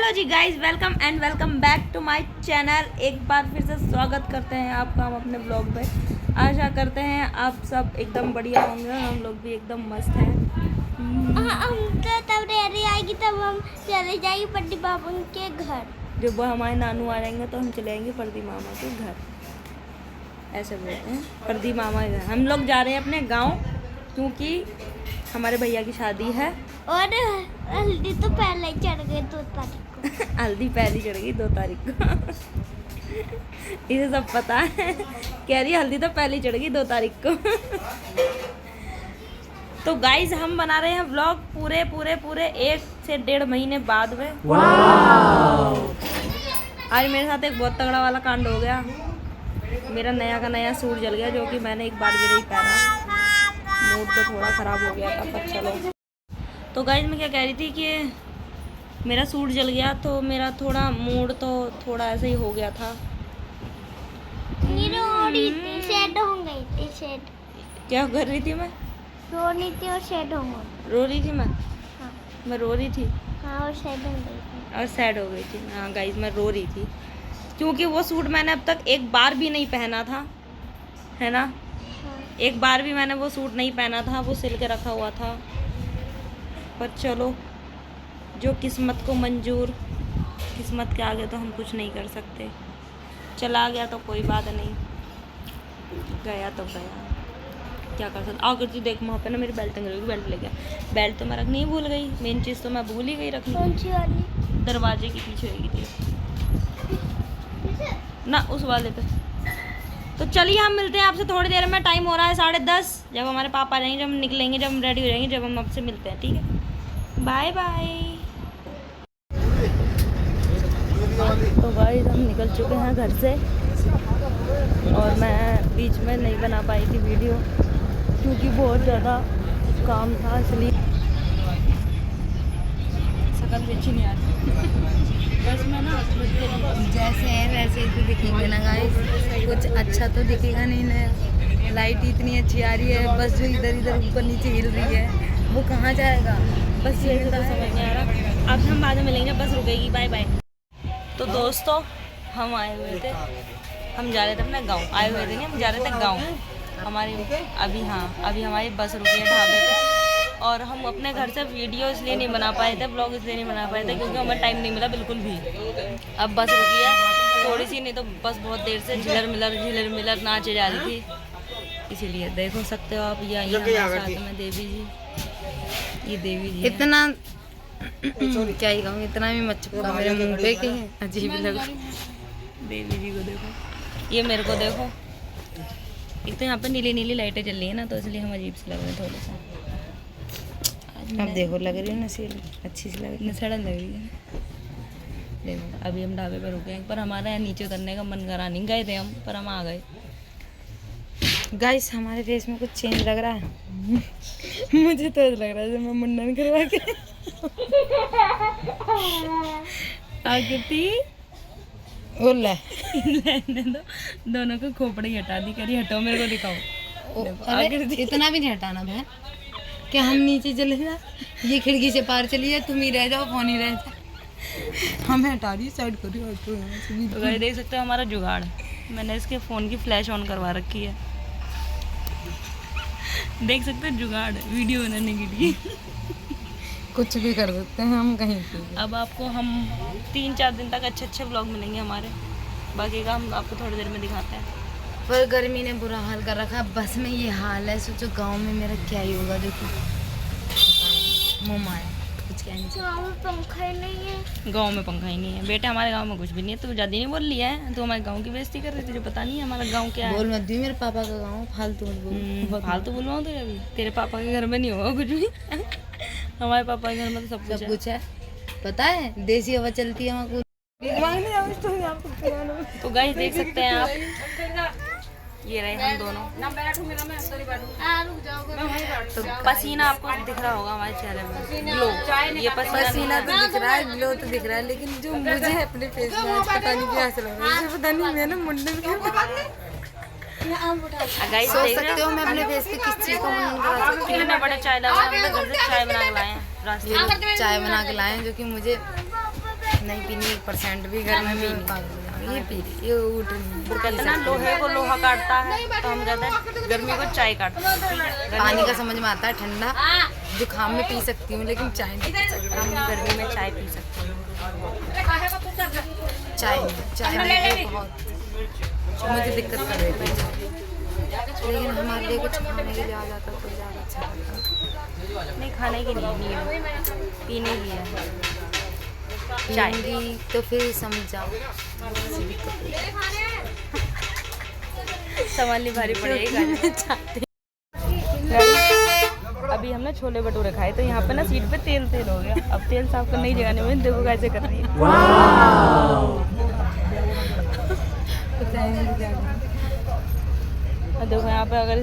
Hello जी guys, welcome and welcome back to my channel. एक बार फिर से स्वागत करते हैं आपका हम अपने ब्लॉग में। आशा करते हैं आप सब एकदम बढ़िया होंगे और हम लोग भी एकदम मस्त हैं। हम तो तब रेडी आएगी तब हम चले जाएंगे पट्टी बाबू के घर। जब वो हमारे नानू आ जाएंगे तो हम चले जाएंगे प्रदीप मामा के घर। ऐसे बोलते हैं, प्रदीप मामा के घर। हम लोग जा रहे हैं अपने गाँव क्योंकि हमारे भैया की शादी है। और हल्दी तो पहले ही चढ़ गई 2 तारीख को। हल्दी पहली चढ़ गई 2 तारीख को। इसे सब पता है। कह रही हल्दी तो पहले चढ़ गई 2 तारीख को। तो गाइज हम बना रहे हैं व्लॉग पूरे 1 से 1.5 महीने बाद में। आज मेरे साथ एक बहुत तगड़ा वाला कांड हो गया। मेरा नया का नया सूट जल गया जो कि मैंने एक बार भी नहीं पहना। मूड तो थोड़ा ख़राब हो गया था, पर चलो। तो गाइज मैं क्या कह रही थी कि मेरा सूट जल गया तो मेरा थोड़ा मूड तो थोड़ा ऐसे ही हो गया था। ये रो रही थी, शेड हो गई थी। शेड क्या कर रही थी मैं? रो रही थी और शेड हो गई। रो रही थी मैं? हाँ मैं रो रही थी हाँ, और शेड हो गई थी और सैड हो गई थी। हाँ गाइज मैं रो रही थी क्योंकि वो सूट मैंने अब तक एक बार भी नहीं पहना था, है ना। हाँ। एक बार भी मैंने वो सूट नहीं पहना था, वो सिल के रखा हुआ था। पर चलो, जो किस्मत को मंजूर, किस्मत के आगे तो हम कुछ नहीं कर सकते। चला गया तो कोई बात नहीं, गया तो गया, क्या कर सकते। अगर तू देख वहाँ पे ना मेरी बेल्ट टंग रही, बेल्ट ले गया। बेल्ट तो मैं रखनी ही भूल गई, मेन चीज़ तो मैं भूल ही गई रखनी। कौन सी वाली? दरवाजे के पीछे होगी थी ना, उस वाले पे। तो चलिए हम मिलते हैं आपसे थोड़ी देर में। टाइम हो रहा है 10:30। जब हमारे पापा आ जाएंगे, जब हम निकलेंगे, जब हम रेडी हो जाएंगे, जब हम आपसे मिलते हैं, ठीक है। Bye bye. तो गाइस हम निकल चुके हैं घर से और मैं बीच में नहीं बना पाई थी वीडियो क्योंकि बहुत ज़्यादा काम था, इसलिए शकल भी अच्छी नहीं आती। बस मैं ना जैसे है वैसे ही तो दिखेंगे ना गाइस, कुछ अच्छा तो दिखेगा नहीं ना। लाइट इतनी अच्छी आ रही है, बस जो इधर इधर ऊपर नीचे हिल रही है वो कहाँ जाएगा, बस ये तो समझ नहीं आ रहा। अब हम बाद में मिलेंगे, बस रुकेगी। Bye bye. तो दोस्तों हम आए हुए थे, हम जा रहे थे अपने गांव। आए हुए थे नहीं, हम जा रहे थे गांव हमारी। अभी हमारी बस रुकी है ढाबे पे और हम अपने घर से वीडियो इसलिए नहीं बना पाए थे, ब्लॉग इसलिए नहीं बना पाए थे क्योंकि हमें टाइम नहीं मिला बिल्कुल भी। अब बस रुकी है थोड़ी सी, नहीं तो बस बहुत देर से झिलर मिलर नाचे जा रही थी। इसीलिए देखो सकते हो आप, ये साथ में देवी जी, ये देवी जी इतना क्या ही कहूँ, इतना भी मत चिपका मेरे मुंह पे के अजीब लगा। देवी जी को देखो, ये मेरे को देखो। एक तो यहाँ पे नीली नीली लाइटें चल रही है ना, तो इसलिए हम अजीब से लग रहे हैं थोड़ा सा। अब देखो लग रही है ना, सील अच्छी सी लग रही है, सड़न लग रही है। देखो अभी हम ढाबे पर रुके हैं, पर हमारा यहाँ नीचे उतरने का मन करा नहीं, गए थे हम पर हम आ गए। गाइस हमारे फेस में कुछ चेंज लग रहा है। मुझे तो लग रहा है जब मैं मुंडन करवा के आकृति ओला दोनों को खोपड़ी हटा दी, करी हटाओ मेरे को दिखाओ। इतना भी नहीं हटाना बहन, क्या हम नीचे चले जा, ये खिड़की से पार चली जाए, तुम ही रह जाओ, फोन ही रह जाए। हमें हटा दी, साइड करी। तो गाइस देख सकते हो हमारा जुगाड़, मैंने इसके फ़ोन की फ्लैश ऑन करवा रखी है। देख सकते हो जुगाड़ वीडियो बनाने के लिए। कुछ भी कर सकते हैं हम कहीं पे। अब आपको हम 3-4 दिन तक अच्छे व्लॉग मिलेंगे हमारे, बाकी का हम आपको थोड़ी देर में दिखाते हैं। पर गर्मी ने बुरा हाल कर रखा, बस में ये हाल है। सोचो गांव में मेरा क्या ही होगा। देखो मुँह आया, कुछ क्या नहीं। गाँव में पंखा ही नहीं है। गांव में पंखा ही नहीं है बेटे, हमारे गांव में कुछ भी नहीं है। तू ज़्यादा नहीं बोल लिया है, तू हमारे गांव की बेइज्जती कर रही थी, जो पता नहीं है हमारा गांव क्या है। बोल मत दी मेरे पापा का गाँव, फालतू मत बोल। फालतू बोलवाऊँ तो अभी तेरे पापा के घर में नहीं होगा कुछ भी। हमारे पापा के घर में तो सब कुछ है, पता है, देसी हवा चलती है वहाँ। तो गाइस देख सकते हैं आप, ये रहे हम दोनों। तो पसीना आपको दिख रहा होगा हमारे चेहरे में, ग्लो। ये पसीना तो दिख रहा है, ग्लो तो दिख रहा है, लेकिन जो मुझे अपने फेस में पता नहीं क्या ऐसा लग रहा है, पता नहीं मैंने मुंडन सोच सकते हो मैं अपने फेस पे किस चीज को मुंडन करा सकती हूँ। बड़े चाय लगा, घर से चाय बना के लाए हैं, चाय बना के लाए हैं जो कि मुझे नहीं पीनी 1% भी, घर में भी ये पी रही, ये उठ नहीं। वो कहते हैं ना लोहे को लोहा काटता है, तो हम कहते हैं गर्मी को चाय काटते हैं। पानी का समझ में आता है, ठंडा जुकाम में पी सकती हूँ लेकिन चाय नहीं पी सकती। हम गर्मी में चाय पी सकते हैं। चाय मुझे बहुत मुझे दिक्कत कर रही थी, लेकिन हमारे लिए कुछ खाने के लिए आ जाता तो ज़्यादा अच्छा लगता। नहीं खाने की नहीं, पीने की है चाय। पीऊंगी तो फिर समझ जाओ, संभालनी भारी पड़ेगी। अभी हमने छोले भटूरे खाए तो यहाँ पे ना सीट पे तेल हो गया। अब तेल साफ करने की जगह नहीं मिली, देखो कैसे कर रही है। देखो यहाँ पे अगर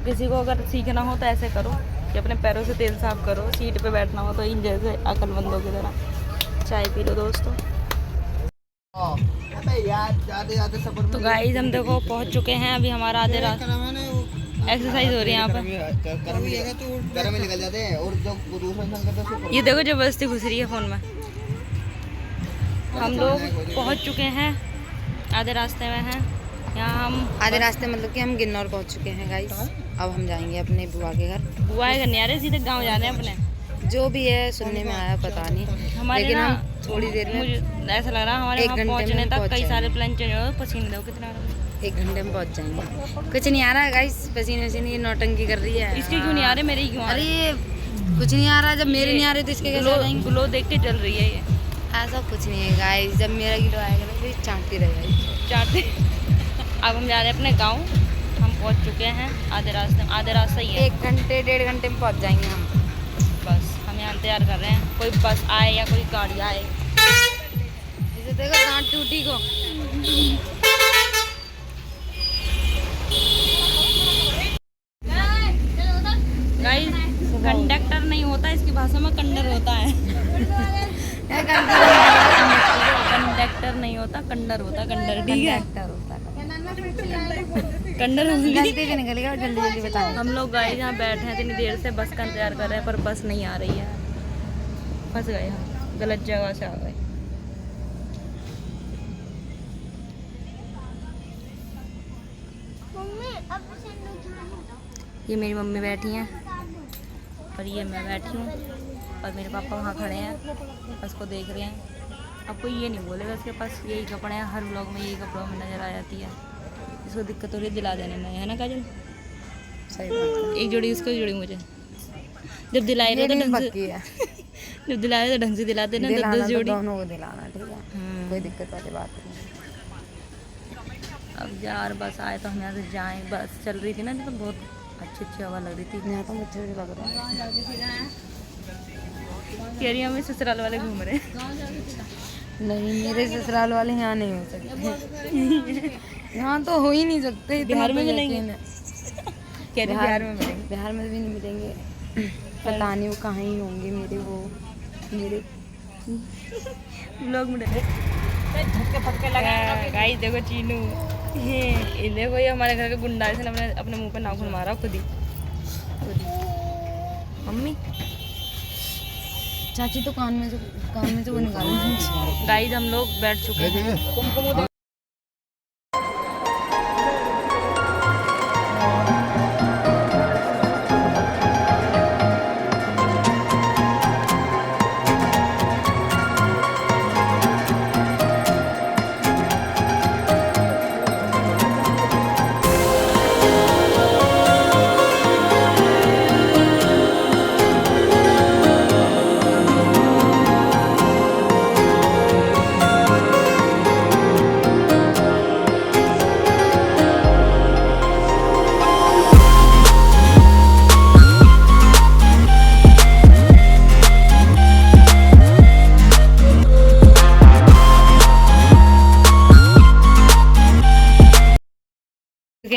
किसी को अगर सीखना हो तो ऐसे करो कि अपने पैरों से तेल साफ करो, सीट पे बैठना हो तो इन जैसे अक्लमंदों की तरह चाय पी लो दोस्तों। तो गाइस हम देखो पहुँच चुके हैं, अभी हमारा आधे रास्ते एक्सरसाइज हो रही है यहाँ पे। ये देखो जबरदस्ती घुस रही है फ़ोन में। हम लोग पहुँच चुके हैं, आधे रास्ते में हैं। यहाँ हम आधे रास्ते मतलब कि हम गिन्नौर पहुंच चुके हैं गाइस। अब हम जाएंगे अपने बुआ के घर। बुआ के घर नहीं आ रहे, सीधे गाँव जा रहे हैं अपने। जो भी है सुनने में आया पता नहीं, हमारे लेकिन ना हम थोड़ी देर में, मुझे ऐसा लग रहा है हमारे 1 वहाँ घंटे पहुँचने में तक पहुँच कई सारे जाएंगे। प्लान चेंज हो। पसीने दो कितना 1 घंटे में पहुंच जाएंगे। कुछ नहीं आ रहा है गाइस, पसीने से नहीं, ये नौटंकी कर रही है। इसके क्यों नहीं आ रहे, मेरे ही क्यों आ अरे रहे? ये कुछ नहीं आ रहा, जब मेरे नहीं आ रहे तो इसके कैसे आ जाएंगे? ग्लो देख के चल रही है ये। ऐसा कुछ नहीं है गाइस, जब मेरा गिलो आएगा ना फिर चाटती रहेगा। चाहते अब हम जा रहे हैं अपने गाँव। हम पहुँच चुके हैं आधे रास्ता ही है। 1 घंटे 1.5 घंटे में पहुंच जाएंगे हम। बस हम यहाँ इंतजार कर रहे हैं, कोई बस आए या कोई गाड़ी आए। इसे देखो दांत टूटी को। गाइस कंडक्टर नहीं होता, इसकी भाषा में कंडर होता है। कंडक्टर नहीं होता, कंडर होता, कंडर ठीक है। कंडर गलती से निकलेगा, जल्दी जल्दी बताएं। हम लोग गाइस यहाँ बैठे हैं इतनी देर से, बस का इंतजार कर रहे हैं पर बस नहीं आ रही है। फंस गए हम, गलत जगह से आ गए। ये मेरी मम्मी बैठी हैं और ये मैं बैठी हूँ और मेरे पापा वहाँ खड़े हैं, बस को देख रहे हैं। अब कोई ये नहीं बोलेगा इसके पास यही कपड़े हैं, हर व्लॉग में यही कपड़ों में नज़र आ जाती है। इसको दिक्कत हो रही है दिला देने में, है ना काजल? सही बात है। एक जोड़ी उसको, एक जोड़ी मुझे। जब दिलाए रहे तो ढंग से जब दिला रहे तो ढंग से दिलाते ना, 10 जोड़ी दोनों को दिलाना, ठीक है, कोई दिक्कत वाली बात नहीं। अब यार बस आए तो हम यहाँ से जाएँ। बस चल रही थी ना तो बहुत अच्छी हवा लग रही थी। यहाँ तो मुझे भी लग रहा है। कह रही हमें ससुराल वाले घूम रहे हैं। नहीं, मेरे ससुराल वाले यहाँ नहीं हो सकते। यहाँ तो हो ही नहीं सकते। बिहार में मिलेंगे, कह रही बिहार में मिलेंगे। बिहार में भी नहीं मिलेंगे, पता नहीं वो कहाँ ही होंगे मेरे लोग में गाइस देखो चीनू, ये देखो ये हमारे घर का गुंडा है, इसने अपने मुंह पे नाखून मारा खुद ही। मम्मी चाची तो कान में से वो निकाली। गाइस हम लोग बैठ चुके हैं।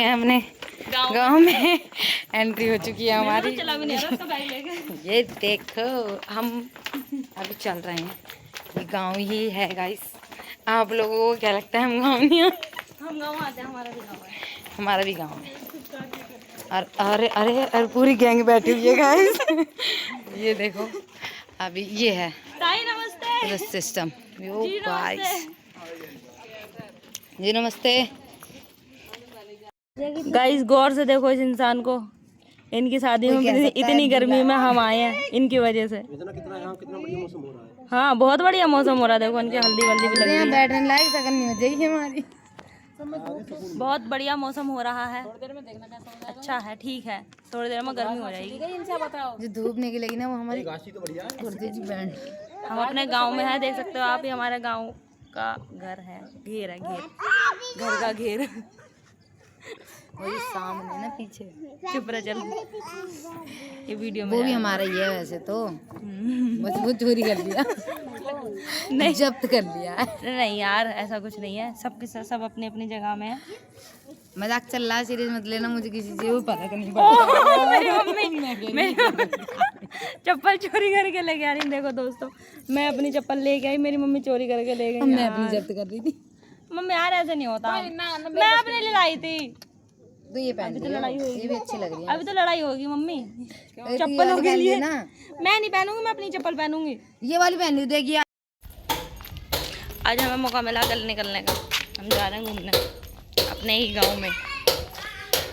हमने गांव में एंट्री हो चुकी है हमारी। ये देखो हम अभी चल रहे हैं, ये गांव ही है गाइस। आप लोगों को क्या लगता है हम गांव नहीं हैं? हम गाँव आते हैं, हमारा भी गाँव है। हमारा भी गांव है। और अरे अरे अरे पूरी गैंग बैठी हुई है गाइस। ये देखो अभी ये है। ताई नमस्ते। सिस्टम। यो गाइस, जी नमस्ते गाइस, गौर से देखो इस इंसान को। इनकी शादी में इतनी गर्मी में हम आए हैं इनकी वजह से। कितना बढ़िया मौसम हो रहा है। हाँ, बहुत बढ़िया मौसम हो रहा है। देखो इनकी हल्दी वल्दी भी लग रही है। बैठने लायक सकन नहीं हो जाएगी हमारी। बहुत बढ़िया मौसम हो रहा है। अच्छा है, ठीक है। थोड़ी देर में गर्मी हो जाएगी। जो धूप निकलेगी ना वो हमारी कुर्ती जी बैंड। हम अपने गांव में है, देख सकते हो आप। ही हमारे गांव का घर है। घेर है, घेर, घर का घेर। वही सामने ना पीछे। चुप रह चल, ये वीडियो में वो भी हमारा ही है वैसे तो। बस वो चोरी कर लिया, नहीं जब्त कर लिया है। नहीं यार, ऐसा कुछ नहीं है। सब अपनी अपनी जगह में है। मजाक चल रहा है, सीरियस मत लेना। मुझे किसी से वो पता नहीं पड़ता। मेरी मम्मी चप्पल चोरी करके लेके आ रही। देखो दोस्तों, मैं अपनी चप्पल लेके आई, मेरी मम्मी चोरी करके ले गई। मैं अपनी जब्त कर रही थी। मम्मी यार ऐसे नहीं होता। मैं अपने लिए लाई थी। तो ये पहन तो लड़ाई होगी, ये भी अच्छी लग रही है। अभी तो लड़ाई होगी मम्मी ये चप्पलों के पहन लिए। ना, मैं नहीं पहनूंगी, मैं अपनी चप्पल पहनूंगी। ये वाली पहन ली देखिए। आज हमें मौका मिला कल निकलने का। हम जा रहे हैं घूमने अपने ही गांव में,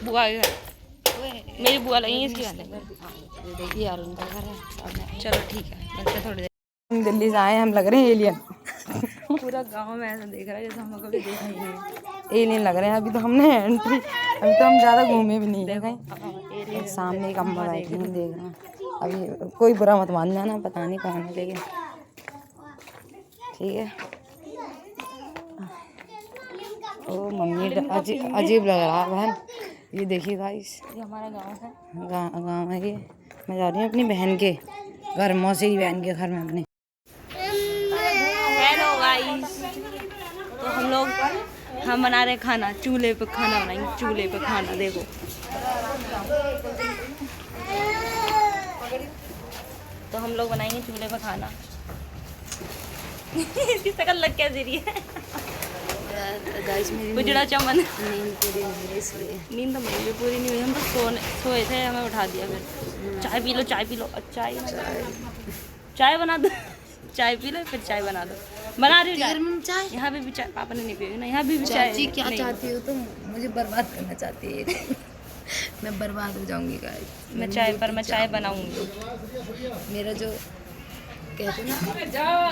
बुआ के घर। मेरी बुआ लगी इसकी वाले। देखिए यार उनका घर है। चलो ठीक है, मिलते हैं थोड़ी देर। हम दिल्ली से आए, हम लग रहे हैं एलियन। पूरा गांव में ऐसा देख रहा है जैसे हम कभी देखा ही नहीं। एलियन लग रहे हैं। अभी तो हमने एंट्री, अभी तो हम ज्यादा घूमे भी नहीं है कहीं। सामने एक अम्मा बैठी हैं, देख रहे हैं। अभी कोई बुरा मत मान जाना, पता नहीं कौन है लेकिन ठीक है। ओ मम्मी अजीब लग रहा है बहन। ये देखिए गाइस, ये हमारा गांव है। गाँव है ये। मैं जा रही हूँ अपनी बहन के घर, मौसी की बहन के घर में अपने। हेलो गाइस, तो हम बना रहे खाना। चूल्हे पे खाना बनाएंगे, चूल्हे पे खाना। देखो तो हम लोग बनाएंगे चूल्हे पे खाना। इसकी शक्ल लग कैसी रही है? गाइस मेरी उजड़ा चमन। नींद पूरी नहीं हुई इसलिए। नींद तो मेरी भी पूरी नहीं हुई। हम तो सोए थे, हमें उठा दिया। फिर चाय पी लो, चाय पी लो। चाय बना दो। चाय पी लो, फिर चाय बना दो। बना रही हूँ चाय। यहाँ भी चाय पापा ने नहीं पी ना। यहाँ भी चाय। चाची क्या चाहती हो तुम? मुझे बर्बाद करना चाहती है। मैं बर्बाद हो जाऊंगी गाइस। मैं चाय बनाऊंगी। मेरा जो कहते ना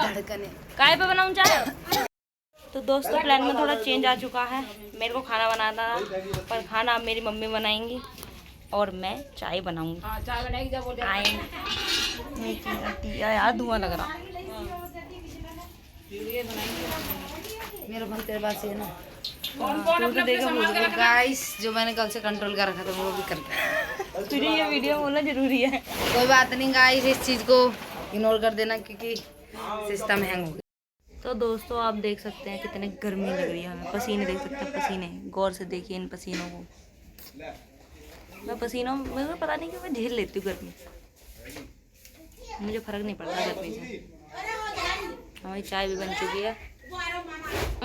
धड़कन है। काय पे बनाऊं चाय? तो दोस्तों प्लान में थोड़ा चेंज आ चुका है। मेरे को खाना बनाना था, पर खाना अब मेरी मम्मी बनाएंगी और मैं चाय बनाऊंगी। यार धुआं लग रहा। मेरा मन तेरे पास है ना। तो देखो गाइस, जो मैंने कल से कंट्रोल कर रखा था वो भी कर। तुझे ये वीडियो बोलना जरूरी है। कोई बात नहीं गाइस, इस चीज़ को इग्नोर कर देना क्योंकि सिस्टम हैंग हो गया। तो दोस्तों आप देख सकते हैं कितने गर्मी लग रही है हमें। पसीने देख सकते हैं, पसीने। गौर से देखिए इन पसीनों को। मैं पसीनों में मुझे पता नहीं क्यों मैं झेल लेती हूँ गर्मी। मुझे फर्क नहीं पड़ता गर्मी से। हमारी चाय भी बन चुकी है।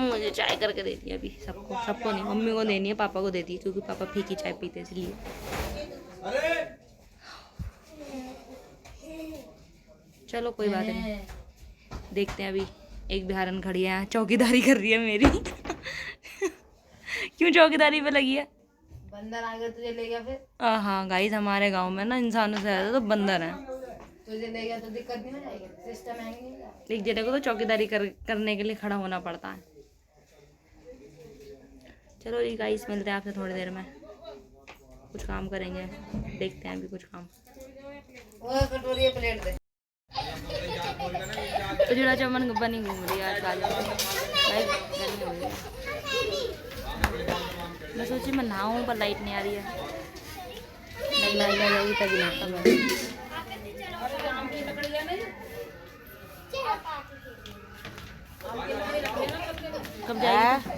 मुझे चाय करके देती है अभी सबको नहीं, मम्मी को देनी है, पापा को देती है क्योंकि पापा फीकी चाय पीते हैं इसलिए। चलो कोई बात नहीं, देखते हैं। अभी एक बिहारन खड़ी है यहाँ, चौकीदारी कर रही है मेरी। क्यों चौकीदारी पे लगी है? बंदर आ गया तुझे ले गया फिर? हाँ गाइस, हमारे गांव में ना इंसानों से ज़्यादा तो बंदर हैं। तुझे ले गया तो दिक्कत नहीं हो जाएगी? सिस्टम हैंग नहीं होगा? एक जगह को तो चौकीदारी करने के लिए खड़ा होना पड़ता है। चलो जी गाइस, मिलते हैं आपसे थोड़ी देर में। कुछ काम करेंगे, देखते हैं अभी कुछ काम। वो कटोरी प्लेट दे। तो जुड़ा चमन गब्बा नहीं घूम रही आज। आ जाओ गर्मी हो गई। मैं सोची मैं नहाऊं पर लाइट नहीं आ रही है। लाइट आ जाएगी तभी ना। कब जाएगी?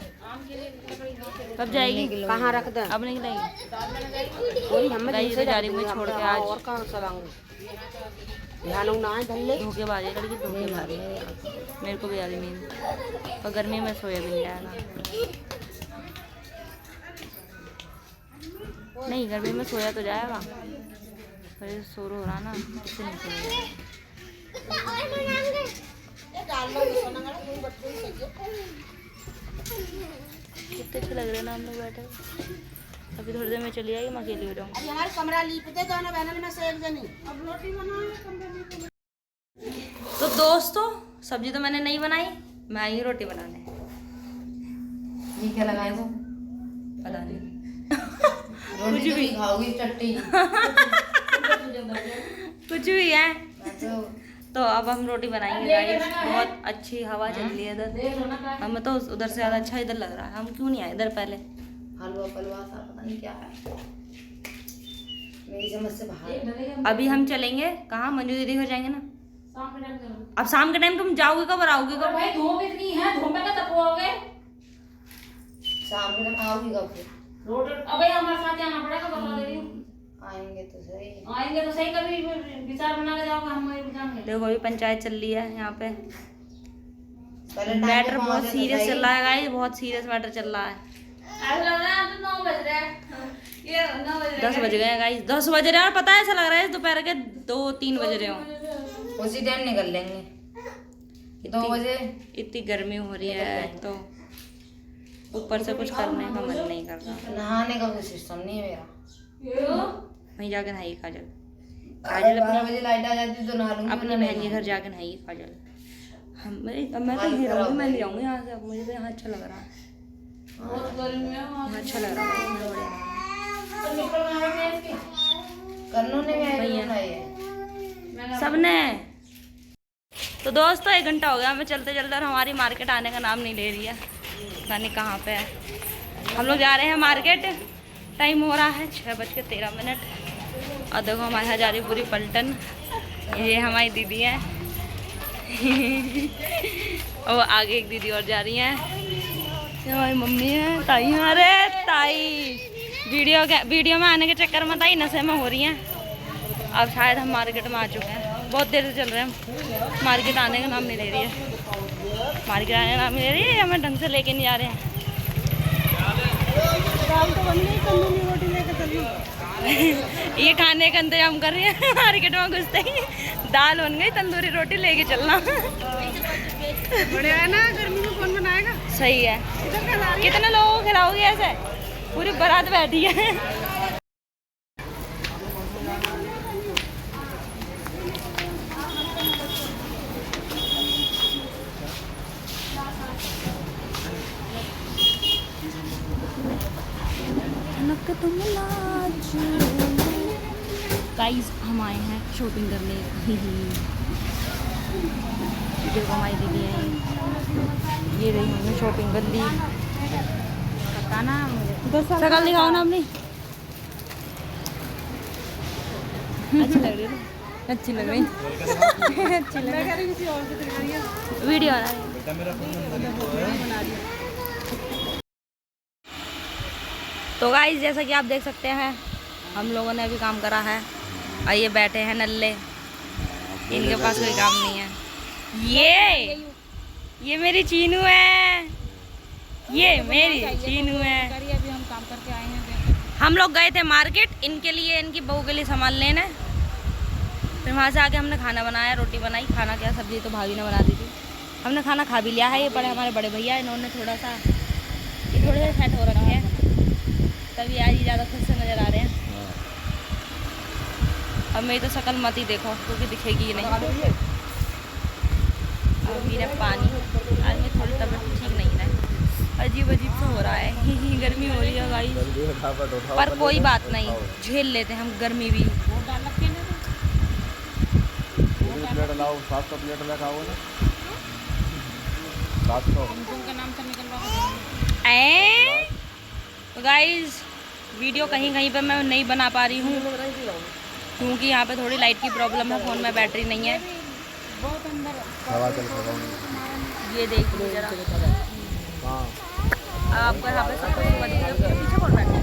कब जाएगी? कहाँ रख दे? अब नहीं लाएगी। गाइस जा रही मुझे छोड़ के आज। और कहाँ चलाऊंगी? ध्यान ना है धल्ले। धोखेबाज है लड़की, धोखेबाज है। मेरे को भी आ रही नींद, और गर्मी में सोया भी नहीं जाएगा। नहीं, गर्मी में सोया तो जाएगा, पर शोर हो रहा ना, इससे नहीं सोया। कितने अच्छे लग रहे हैं ना हम लोग बैठे। अभी थोड़ी देर में चली आएगी, मैं अकेली हो जाऊँ। हमारे कमरा लीपते दोनों बहनों में से एक जनी। अब रोटी बनाओ। तो दोस्तों सब्जी तो मैंने नहीं बनाई, मैं आई रोटी बनाने। ये क्या लगाए वो? पता नहीं रोटी भी खाओगी चट्टी। कुछ भी है। तो तो अब हम रोटी बनाएंगे गाइस। बहुत अच्छी हवा चल रही है इधर, हमें तो उधर से ज़्यादा अच्छा इधर लग रहा है। हम क्यों नहीं आए इधर पहले? हलवा पलवा सा पता नहीं क्या है, मेरी समझ से बाहर। अभी हम चलेंगे कहाँ? मंजू दीदी घर जाएंगे ना। अब शाम के टाइम तुम जाओगे कब और आओगे कब? भाई धूप इतनी है, धूप में कब तपवाओगे? शाम के टाइम आओगी कब फिर? रोड अबे हमारे साथ आना पड़ेगा, बता दे रही हूँ। आएंगे तो सही। आएंगे तो सही, कभी विचार बना के जाओगे, हम वही जाएंगे। देखो अभी पंचायत चल रही है यहाँ पे। पहले टाइम मैटर पे बहुत पहुंचे तो सीरियस सही। चल रहा है गाइस, बहुत सीरियस मैटर चल रहा है। ऐसा लग रहा है तो 9 बज रहे हैं, ये 9 बज रहे 10 बज गए हैं गाइस, 10 बज रहे हैं। और पता है ऐसा लग रहा है दोपहर के 2-3 बज रहे हो। उसी टाइम निकल लेंगे 2 बजे। इतनी गर्मी हो रही है तो ऊपर से कुछ करने का मन नहीं कर रहा। नहाने का कोई सिस्टम नहीं है मेरा। वहीं जाके नहाई काजल। काजल 12 बजे लाइट आ जाती तो नहा लूंगी। अपनी बहन के घर जाके नहाई काजल। मैं तो यहीं रहूंगी, मैं नहीं जाऊंगी यहाँ से। अब मुझे तो यहाँ अच्छा लग रहा है, बहुत गर्मी है यहाँ अच्छा लग रहा है। मैं बड़े तो निकल रहा है इसके। कन्नू ने भी भैया। बनाई सबने। तो दोस्तों 1 घंटा हो गया हमें चलते चलते, और हमारी मार्केट आने का नाम नहीं ले रही है। पता नहीं कहाँ पे है। हम लोग जा रहे हैं मार्केट। टाइम हो रहा है 6:13। और देखो हमारे यहाँ जा रही पूरी पलटन। ये हमारी दीदी है और आगे एक दीदी और जा रही है। ये हमारी मम्मी है, ताई। अरे ताई वीडियो में आने के चक्कर में ताई नशे में हो रही हैं। अब शायद हम मार्केट में आ चुके हैं, बहुत देर से चल रहे हैं हम। मार्केट आने का नाम नहीं ले रही है, मार्केट आने का नाम नहीं ले रही है, हमें ढंग से लेके नहीं जा रहे हैं। ये खाने का इंतजाम कर रही है मार्केट में घुसते ही। दाल बन गई, तंदूरी रोटी लेके चलना। बढ़िया है ना, गर्मी में कौन बनाएगा? सही है। कितने लोगों को खिलाओगे ऐसे? पूरी बारात बैठी है। गाइस हम आए हैं शॉपिंग करने। देखो हमारी दीदी है, ये रही हमने शॉपिंग कर ली। पता ना मुझे, शकल दिखाओ ना अपनी। अच्छी लग रही है, अच्छी लग रही अच्छी लग रही है। वीडियो आ रहा है। तो गाइस जैसा कि आप देख सकते हैं हम लोगों ने अभी काम करा है, और ये बैठे हैं नल्ले, इनके पास कोई काम नहीं है। ये मेरी चीनू है, ये मेरी चीनू है। अभी हम काम करके आए हैं। हम लोग गए थे मार्केट इनके लिए, इनकी बहू के लिए सामान लेने। फिर वहाँ से आके हमने खाना बनाया, रोटी बनाई। खाना क्या, सब्जी तो भाभी ने बना दी थी। हमने खाना खा भी लिया है। ये पड़े हमारे बड़े भैया, इन्होंने थोड़े से सेट हो रखे हैं, तभी आज ज़्यादा खुश से नज़र आ रहे हैं। अब मेरी तो शक्ल मत ही देखो क्योंकि दिखेगी नहीं। अब मेरा पानी, आज मेरी थोड़ी तबीयत ठीक नहीं है, अजीब सा हो रहा है। गर्मी हो रही है गाइस, पर कोई बात नहीं, झेल लेते हैं हम गर्मी भी। प्लेट लाओ, 700 प्लेट में खाओ ना, 700। गाइस वीडियो कहीं कहीं पे मैं नहीं बना पा रही हूँ क्योंकि यहाँ पे थोड़ी लाइट की प्रॉब्लम है, फ़ोन में बैटरी नहीं है। हवा चल रहा ये देख लीजिए जरा, हाँ। आपको यहाँ पे सब कुछ पीछे कौन बैठा है?